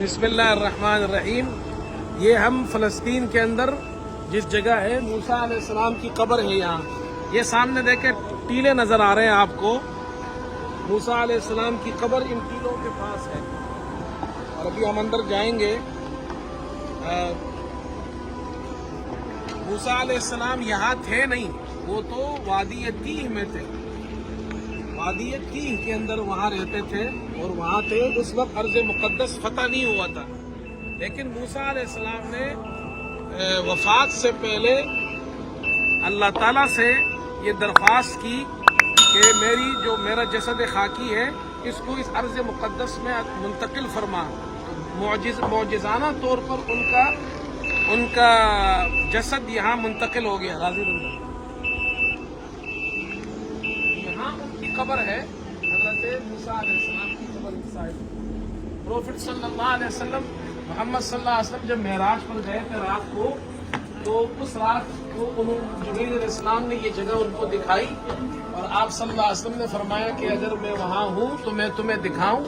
بسم اللہ الرحمن الرحیم۔ یہ ہم فلسطین کے اندر جس جگہ ہے موسیٰ علیہ السلام کی قبر ہے، یہاں یہ سامنے دیکھیں ٹیلے نظر آ رہے ہیں آپ کو۔ موسیٰ علیہ السلام کی قبر ان ٹیلوں کے پاس ہے، اور ابھی ہم اندر جائیں گے۔ موسیٰ علیہ السلام یہاں تھے نہیں، وہ تو وادی تیہ میں تھے، وادی تیہ کے اندر وہاں رہتے تھے اور وہاں تھے۔ اس وقت ارض مقدس فتح نہیں ہوا تھا، لیکن موسیٰ علیہ السلام نے وفات سے پہلے اللہ تعالیٰ سے یہ درخواست کی کہ میرا جسد خاکی ہے، اس کو اس ارض مقدس میں منتقل فرما۔ معجزانہ طور پر ان کا جسد یہاں منتقل ہو گیا۔ راضی بندہ یہاں ان کی قبر ہے، حضرت موسیٰ علیہ السلام کی قبر اس سائڈ۔ پروفٹ صلی اللہ علیہ وسلم، محمد صلی اللہ علیہ وسلم جب معراج پر گئے تھے رات کو، تو اس رات کو جبریل علیہ السلام نے یہ جگہ ان کو دکھائی، اور آپ صلی اللہ علیہ وسلم نے فرمایا کہ اگر میں وہاں ہوں تو میں تمہیں دکھاؤں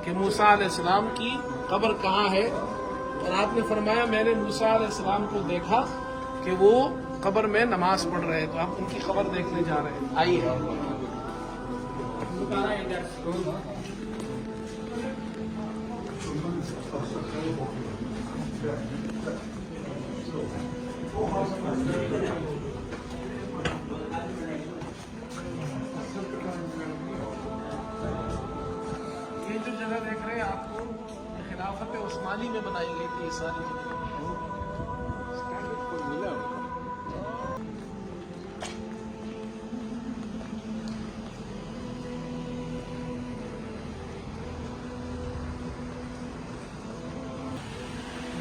کہ موسیٰ علیہ السلام کی قبر کہاں ہے۔ اور آپ نے فرمایا میں نے موسیٰ علیہ السلام کو دیکھا کہ وہ قبر میں نماز پڑھ رہے، تو آپ ان کی قبر دیکھنے جا رہے ہیں۔ آئیے یہ جو جگہ دیکھ رہے ہیں آپ کو، خلافت عثمانی میں بنائی گئی تھی یہ ساری جگہ۔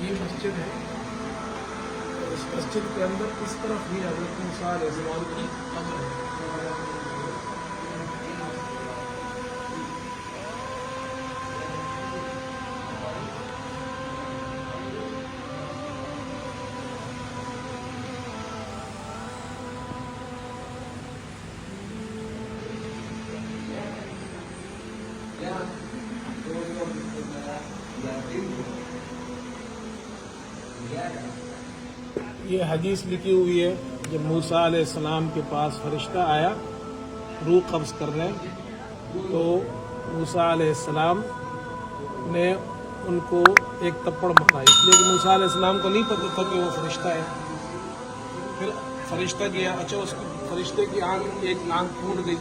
یہ مسجد ہے، اس مسجد کے اندر اس طرف بھی حضرت موسیٰ علیہ السلام کی قبر ہے۔ یہ حدیث لکھی ہوئی ہے، جب موسیٰ علیہ السلام کے پاس فرشتہ آیا روح قبض کرنے، تو موسیٰ علیہ السلام نے ان کو ایک تپڑ مارا، اس لیے کہ موسیٰ علیہ السلام کو نہیں پتہ تھا کہ وہ فرشتہ ہے۔ پھر فرشتہ گیا، اس فرشتے کی ایک آنکھ پھوٹ گئی،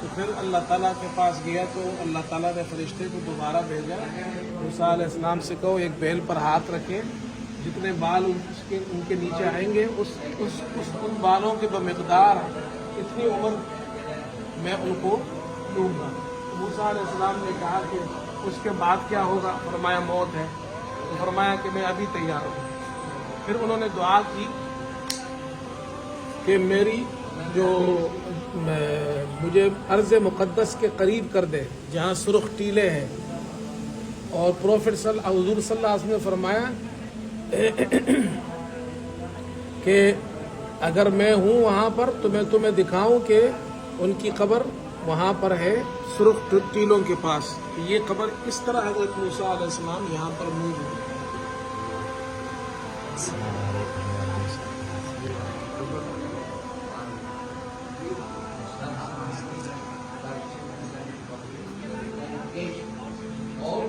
تو پھر اللہ تعالیٰ کے پاس گیا، تو اللہ تعالیٰ نے فرشتے کو دوبارہ بھیجا۔ موسیٰ علیہ السلام سے کہو ایک بیل پر ہاتھ رکھے، جتنے بال ان کے نیچے آئیں گے ان بالوں کے بمقدار اتنی عمر میں ان کو دوں گا۔ موسیٰ علیہ السلام نے کہا کہ اس کے بعد کیا ہوگا؟ فرمایا موت ہے، تو فرمایا کہ میں ابھی تیار ہوں۔ پھر انہوں نے دعا کی کہ مجھے ارض مقدس کے قریب کر دے جہاں سرخ ٹیلے ہیں۔ اور پروفٹ حضور صلی اللہ علیہ وسلم نے فرمایا کہ اگر میں ہوں وہاں پر تو میں تمہیں دکھاؤں کہ ان کی قبر وہاں پر ہے سرخ ٹیلوں کے پاس۔ یہ قبر اس طرح حضرت موسیٰ علیہ السلام یہاں پر موجود ہے۔ اور